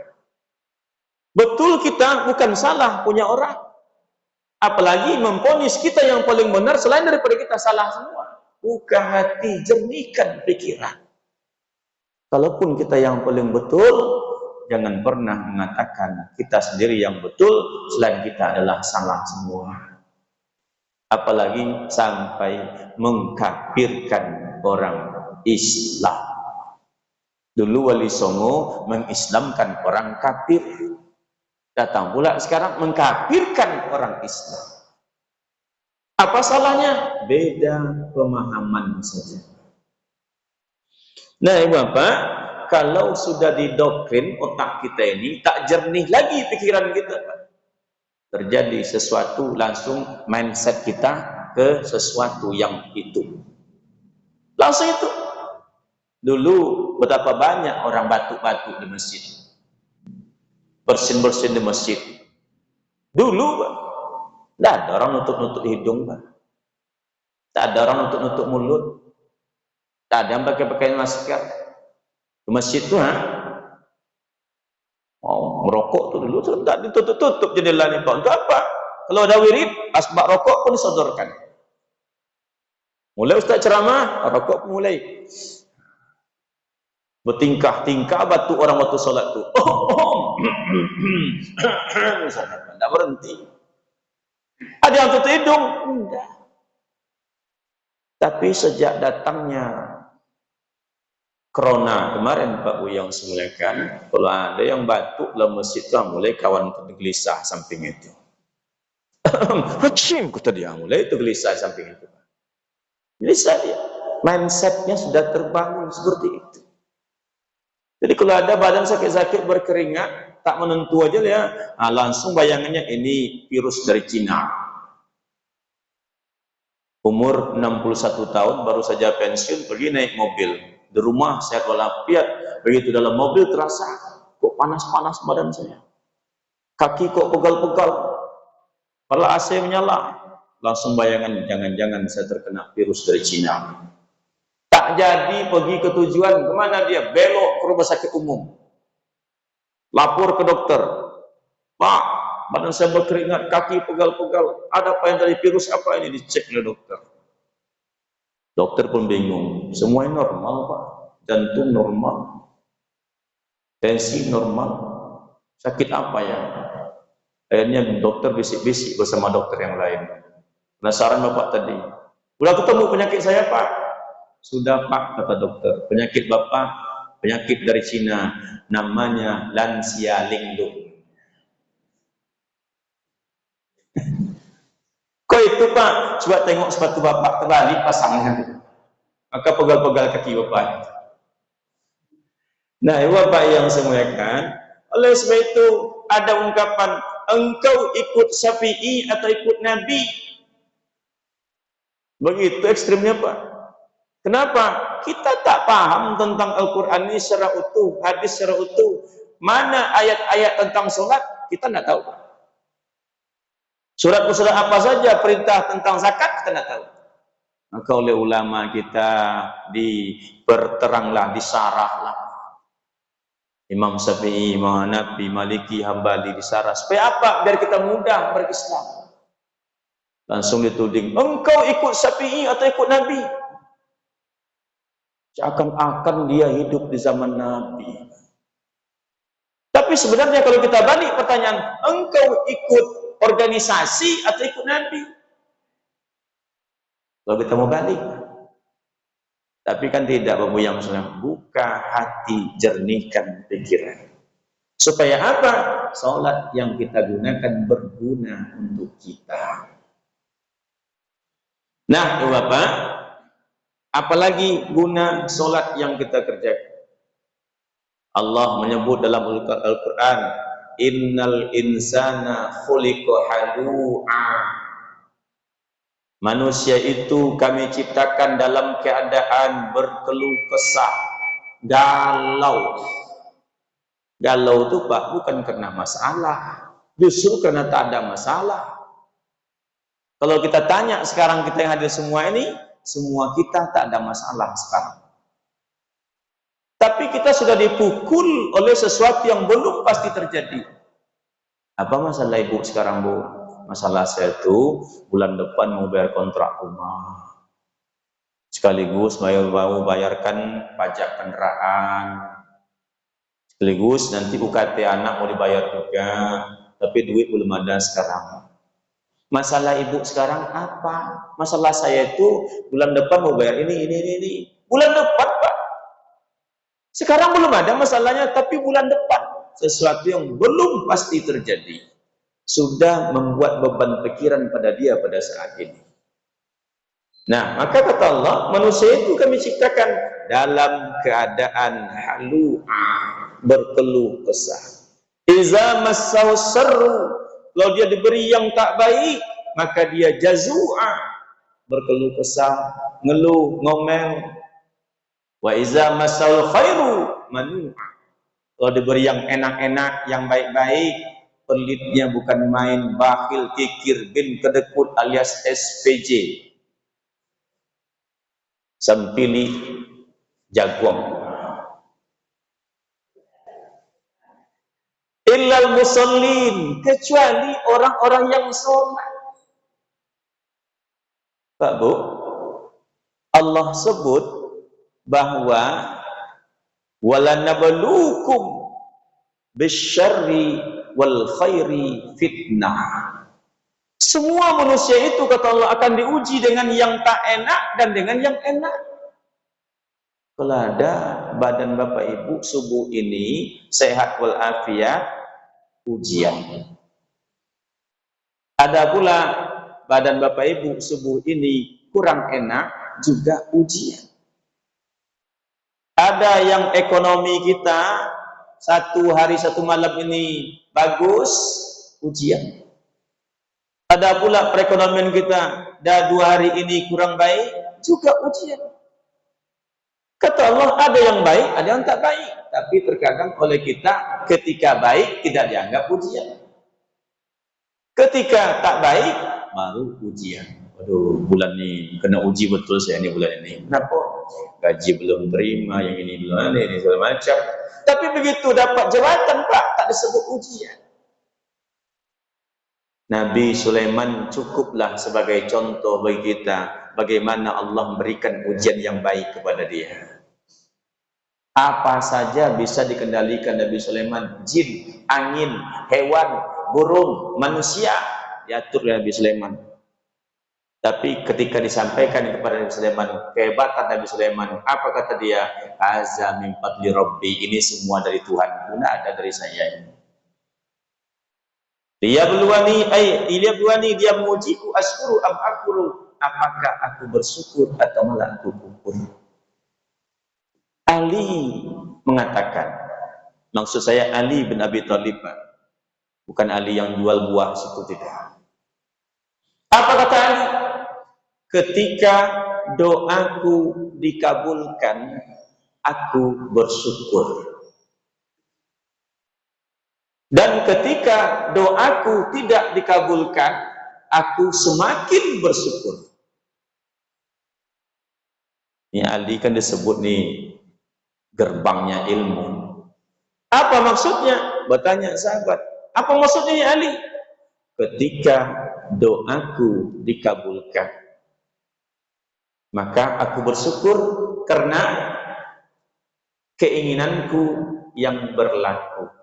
Betul kita bukan salah punya orang. Apalagi memponis kita yang paling benar selain daripada kita salah semua. Buka hati, jernihkan pikiran. Kalaupun kita yang paling betul, jangan pernah mengatakan kita sendiri yang betul, selain kita adalah salah semua. Apalagi sampai mengkafirkan orang Islam. Dulu Wali Songo mengislamkan orang kafir. Datang pula sekarang mengkafirkan orang Islam. Apa salahnya? Beda pemahaman saja. Nah, Ibu Bapak, kalau sudah didoktrin otak kita ini tak jernih lagi pikiran kita, Pak. Terjadi sesuatu langsung mindset kita ke sesuatu yang itu. Langsung itu. Dulu betapa banyak orang batuk-batuk di masjid. Bersin-bersin di masjid. Dulu, Pak, tidak ada orang nutup-nutup hidung, Pak. Tak ada orang nutup-nutup mulut. Tak ada yang pakai masker. Di masjid itu, merokok tuh dulu tak ditutup-tutup jendelanya, Pak. Untuk apa? Kalau ada wirid, asbak rokok pun disodorkan. Mulai Ustaz ceramah, rokok pun mulai. Bertingkah-tingkah batuk orang waktu solat tu. Tak berhenti. Ada yang tutup hidung? Tidak. Tapi sejak datangnya Corona kemarin Pak Bu yang simulakan, kalau ada yang batuk dalam masjid itu, mulai kawan gelisah samping itu. Hacim, kata dia, mulai itu gelisah samping itu. Gelisah dia. Mindsetnya sudah terbangun seperti itu. Jadi kalau ada badan sakit-sakit berkeringat, tak menentu aja ya, langsung bayangannya ini virus dari Cina. Umur 61 tahun, baru saja pensiun, pergi naik mobil. Di rumah sehat walafiat, begitu dalam mobil terasa, kok panas-panas badan saya. Kaki kok pegal-pegal, kepala AC menyala. Langsung bayangan, jangan-jangan saya terkena virus dari Cina. Tak jadi pergi ke tujuan, kemana dia? Belok ke rumah sakit umum. Lapor ke dokter. Pak, badan saya berkeringat, kaki pegal-pegal. Ada apa yang dari virus apa ini? Dicek oleh dokter. Dokter pun bingung. Semuanya normal, Pak. Jantung normal. Tensi normal. Sakit apa ya? Akhirnya dokter bisik-bisik bersama dokter yang lain. Penasaran Bapak tadi. Udah ketemu penyakit saya, Pak? Sudah Pak, kata dokter, penyakit Bapak, penyakit dari Cina, namanya lansia linglung. Kok itu Pak? Coba tengok sepatu bapak terbalik pasangnya. Maka pegal-pegal kaki bapak. Nah, bapak yang semuanya, oleh sebab itu ada ungkapan, engkau ikut Syafi'i atau ikut Nabi. Begitu ekstrimnya Pak. Kenapa? Kita tak paham tentang Al-Quran ini secara utuh, hadis secara utuh. Mana ayat-ayat tentang sholat, kita tidak tahu. Surat-surat apa saja perintah tentang zakat, kita tidak tahu. Maka oleh ulama kita diperteranglah, disarahlah. Imam Syafi'i, Imam Hanafi, Maliki, Hambali disarah. Supaya apa? Biar kita mudah berislam. Langsung dituding, engkau ikut Syafi'i atau ikut Nabi? Seakan-akan dia hidup di zaman Nabi. Tapi sebenarnya kalau kita balik pertanyaan, engkau ikut organisasi atau ikut Nabi? Kalau kita mau balik. Tapi kan tidak, Bapak yang Muslim. Buka hati, jernihkan pikiran. Supaya apa? Salat yang kita gunakan berguna untuk kita. Nah, Bapak, apalagi guna solat yang kita kerjakan. Allah menyebut dalam Al-Quran, innal insana khuliqa halu'a. Manusia itu kami ciptakan dalam keadaan berkeluh kesah, galau. Galau itu Pak bukan karena masalah, justru karena tak ada masalah. Kalau kita tanya sekarang kita yang hadir semua ini, semua kita tak ada masalah sekarang. Tapi kita sudah dipukul oleh sesuatu yang belum pasti terjadi. Apa masalah ibu sekarang, Bu? Masalah saya itu bulan depan mau bayar kontrak rumah. Sekaligus mau bayarkan pajak kendaraan. Sekaligus nanti UKT anak mau dibayar juga. Tapi duit belum ada sekarang. Masalah ibu sekarang apa? Masalah saya itu bulan depan mau bayar ini. Bulan depan, Pak. Sekarang belum ada masalahnya, tapi bulan depan sesuatu yang belum pasti terjadi sudah membuat beban pikiran pada dia pada saat ini. Nah, maka kata Allah, manusia itu kami ciptakan dalam keadaan halu'a, berkeluh kesah. Iza massahu sarru, kalau dia diberi yang tak baik, maka dia jazu'a, berkeluh kesah, ngeluh, ngomel. Wa iza masal khairu manu'a. Kalau diberi yang enak-enak, yang baik-baik, pelitnya bukan main, bakhil, kikir, bin kedekut alias SPJ. Sempili jagung. Illal musallin, kecuali orang-orang yang sholat. Pak Bu, Allah sebut bahwa walanabluukum bisyarri wal khairi fitnah. Semua manusia itu kata Allah akan diuji dengan yang tak enak dan dengan yang enak. Kalau ada badan Bapak Ibu subuh ini sehat walafiat, ujian. Ada pula badan Bapak Ibu subuh ini kurang enak, juga ujian. Ada yang ekonomi kita satu hari satu malam ini bagus, ujian. Ada pula perekonomian kita dah 2 hari ini kurang baik, juga ujian. Kata Allah, ada yang baik, ada yang tak baik. Tapi terkadang oleh kita ketika baik tidak dianggap ujian. Ketika tak baik baru ujian. Waduh, bulan ini kena uji betul saya ini bulan ini. Kenapa? Gaji belum terima, yang ini belum ada, ini segala macam. Tapi begitu dapat jabatan Pak, tak disebut ujian. Nabi Sulaiman cukuplah sebagai contoh bagi kita bagaimana Allah memberikan ujian yang baik kepada dia. Apa saja bisa dikendalikan Nabi Sulaiman, jin, angin, hewan, burung, manusia, diatur oleh Nabi Sulaiman. Tapi ketika disampaikan kepada Nabi Sulaiman, kehebatan Nabi Sulaiman, apa kata dia? Azza min fadli Rabbi, ini semua dari Tuhan, tidak ada dari saya ini. Liyabluwani, dia mengujiku, asykuru am akfuru, apakah aku bersyukur atau malah aku kufur. Ali mengatakan, maksud saya Ali bin Abi Thalib, bukan Ali yang jual buah situ, tidak. Apa kata Ali? Ketika doaku dikabulkan, aku bersyukur. Dan ketika doaku tidak dikabulkan, aku semakin bersyukur. Ini Ali kan disebut nih gerbangnya ilmu. Apa maksudnya? Bertanya sahabat, apa maksudnya ya Ali? Ketika doaku dikabulkan, maka aku bersyukur karena keinginanku yang berlaku.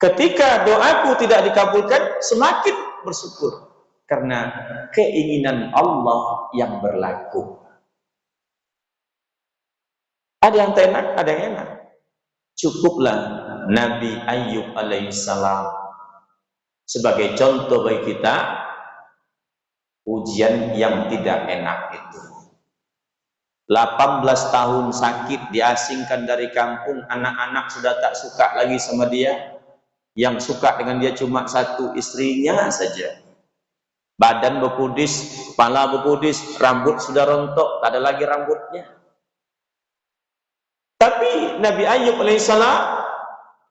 Ketika doaku tidak dikabulkan, semakin bersyukur karena keinginan Allah yang berlaku. Ada yang enak, ada yang enak. Cukuplah Nabi Ayyub alaihissalam sebagai contoh bagi kita ujian yang tidak enak itu. 18 tahun sakit, diasingkan dari kampung, anak-anak sudah tak suka lagi sama dia. Yang suka dengan dia cuma satu, istrinya saja. Badan berpudis, kepala berpudis, rambut sudah rontok, tak ada lagi rambutnya. Tapi Nabi Ayyub alaihissalam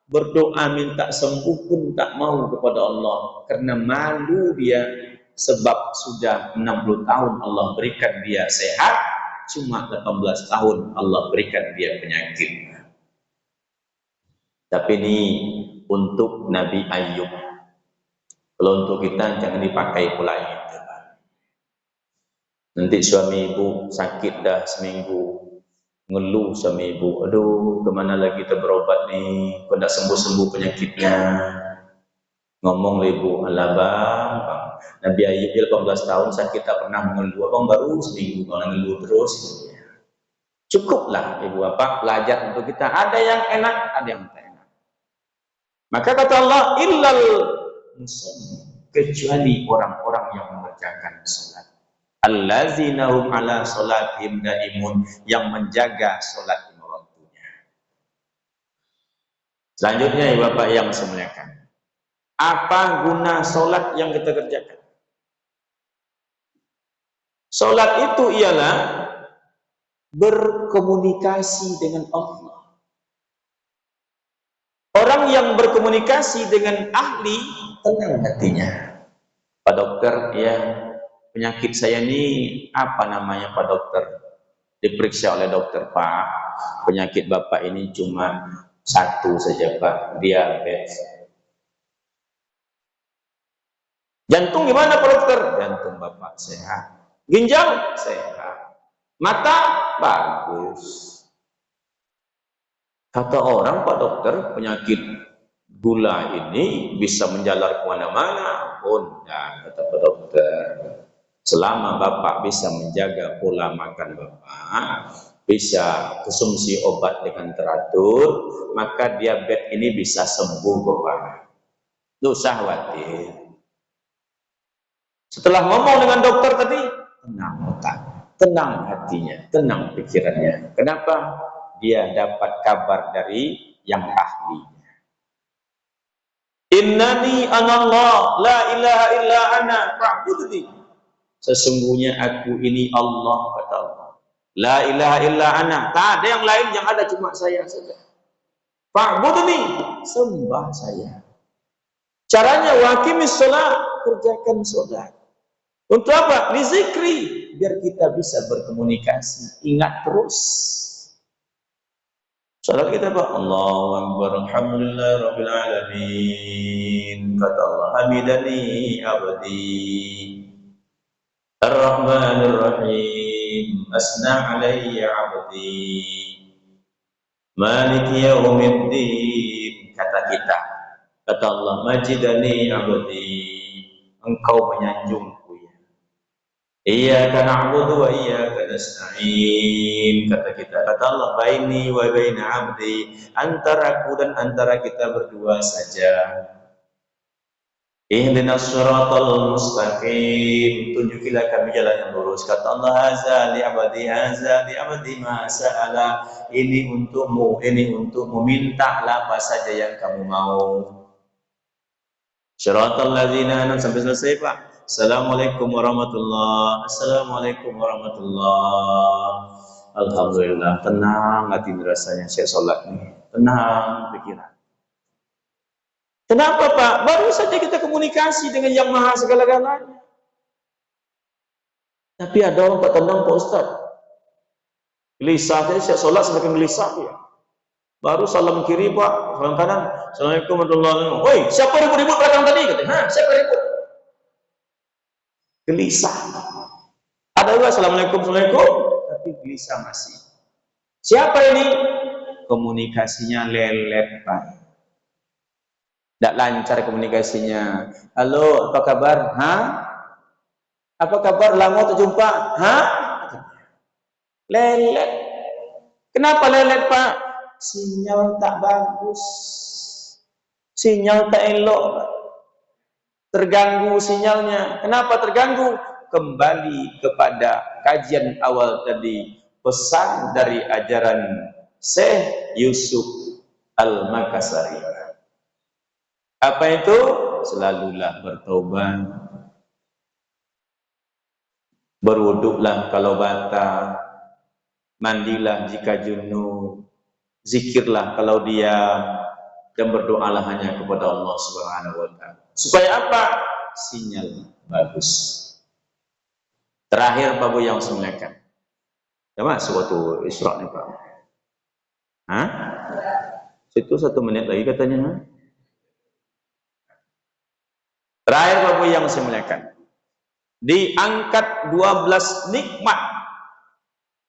berdoa minta sembuh pun tak mau kepada Allah karena malu dia, sebab sudah 60 tahun Allah berikan dia sehat, cuma 18 tahun Allah berikan dia penyakit. Tapi ini untuk Nabi Ayyub. Kalau untuk kita jangan dipakai pula itu. Nanti suami ibu sakit dah seminggu, ngeluh sama ibu, aduh kemana lagi kita berobat nih, kok tak sembuh-sembuh penyakitnya. Ngomong ibu, alah bang, Nabi Ayyub 18 tahun sakit tak pernah mengeluh, abang baru seminggu kalau ngeluh terus. Cukuplah ibu bapak belajar untuk kita, ada yang enak, ada yang tak enak. Maka kata Allah, illal musalli, kecuali orang-orang yang mengerjakan salat. Allazina hum ala salatihim daimun, yang menjaga salat lima waktunya. Selanjutnya ya Bapak yang saya muliakan, apa guna salat yang kita kerjakan? Salat itu ialah berkomunikasi dengan Allah. Orang yang berkomunikasi dengan ahli, tenang hatinya. Pak dokter, ya penyakit saya ini apa namanya Pak dokter? Diperiksa oleh dokter, Pak, penyakit Bapak ini cuma satu saja Pak, diabetes. Jantung gimana Pak dokter? Jantung Bapak sehat. Ginjal sehat. Mata bagus. Kata orang Pak dokter, penyakit gula ini bisa menjalar kemana-mana. Oh, nah, kata Pak dokter, selama Bapak bisa menjaga pola makan Bapak, bisa konsumsi obat dengan teratur, maka diabetes ini bisa sembuh Bapak. Tidak usah khawatir. Setelah ngomong dengan dokter tadi, tenang otak, tenang hatinya, tenang pikirannya. Kenapa? Dia dapat kabar dari yang ahlinya. Innani anallah, la ilaha illa ana fa'budni. Sesungguhnya aku ini Allah, kata Allah. La ilaha illa ana, tak ada yang lain, yang ada cuma saya saja. Fa'budni, sembah saya. Caranya waqimis shalah, kerjakan salat. Untuk apa? Lizikri, biar kita bisa berkomunikasi, ingat terus. Salat kita Pak, Allahu Akbar, alhamdulillah rabbil alamin. Kata Allah, hamidani abdi, ar-rahmanir rahim, asna alayya abdi, maliki yaumiddin. Kata kita, kata Allah, majidani abdi, engkau menyanjungku ya. Iyyaka na'budu wa iyyaka nasta'in. Kata kita, kata Allah, baini wa baina abdi, antaraku dan antara kita berdua saja. Ihdinas siratal mustaqim, tunjukilah kami jalan yang lurus. Kata Allah, haza li abadi ma sa'ala. Ini untukmu, mintalah apa saja yang kamu mau. Siratal ladzina an'amta sampai selesai, Pak. Assalamualaikum warahmatullahi. Assalamualaikum warahmatullahi. Alhamdulillah, tenang hati rasanya saya sholat nih. Tenang pikiran. Kenapa, Pak? Baru saja kita komunikasi dengan Yang Maha segala-galanya. Tapi ada orang tak tenang, Pak Ustaz. Gelisah, jadi saya sholat semakin gelisah ya. Baru salam kiri, Pak, salam kanan. Assalamualaikum warahmatullahi wabarakatuh. Woi, siapa ribut-ribut belakang tadi? Katanya, siapa ribut? Gelisah. Ada juga assalamualaikum, tapi gelisah masih. Siapa ini? Komunikasinya lelet, Pak. Tidak lancar komunikasinya. Halo, apa kabar? Apa kabar? Lama tak jumpa? Lelet. Kenapa lelet, Pak? Sinyal tak bagus. Sinyal tak elok, Pak. Terganggu sinyalnya. Kenapa terganggu? Kembali kepada kajian awal tadi. Pesan dari ajaran Syekh Yusuf Al-Makassari. Apa itu? Selalulah bertobat. Berwuduklah kalau batal. Mandilah jika junub. Zikirlah kalau diam. Dan berdoalah hanya kepada Allah Subhanahu wa ta'ala. Supaya apa? Sinyal bagus. Terakhir Pak Bu yang semuliakan. Ya Mas, suatu Isra nih Pak. Situ 1 menit lagi katanya. Terakhir Pak Bu yang semuliakan. Diangkat 12 nikmat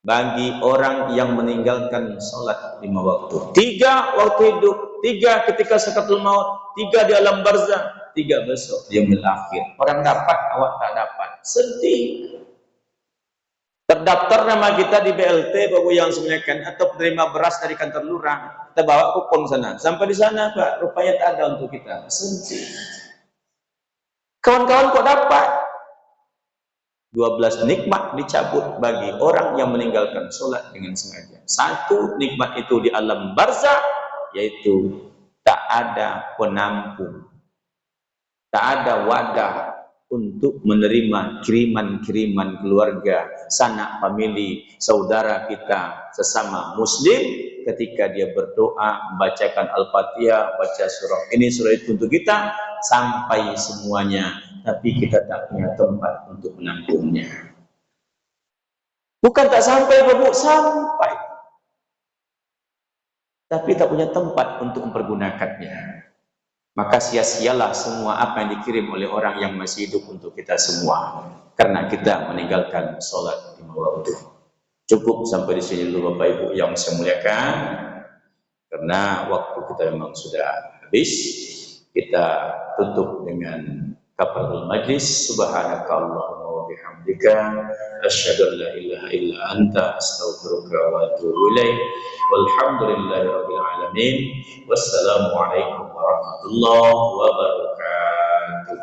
bagi orang yang meninggalkan sholat 5 waktu. 3 waktu hidup, 3 ketika sakaratul maut, 3 di alam barzah, 3 besok di yaumil akhir. Orang dapat, awak tak dapat. Sedih. Terdaftar nama kita di BLT, Bapak yang semuliakan, atau penerima beras dari kantor lurah. Kita bawa kupon sana. Sampai di sana, Pak, rupanya tak ada untuk kita. Sedih. Kawan-kawan kok dapat? 12 nikmat dicabut bagi orang yang meninggalkan sholat dengan sengaja. 1 nikmat itu di alam barzah, yaitu tak ada penampung, tak ada wadah untuk menerima kiriman-kiriman keluarga, sanak famili, saudara kita sesama muslim ketika dia berdoa, membacakan Al-Fatihah, baca surah ini surah itu untuk kita sampai semuanya, tapi kita tak punya tempat untuk menampungnya. Bukan tak sampai, Bapak, sampai. Tapi tak punya tempat untuk mempergunakannya. Maka sia-sialah semua apa yang dikirim oleh orang yang masih hidup untuk kita semua. Karena kita meninggalkan sholat 5 waktu. Cukup sampai di sini dulu Bapak Ibu yang saya muliakan. Karena waktu kita memang sudah habis. Kita tutup dengan kafarul majlis. Subhanakallahumma wa bihamdika asyhadu an la ilaha illa anta astaghfiruka wa atubu ilaik. Walhamdulillahirabbil alamin. Wassalamu alaikum warahmatullahi wabarakatuh.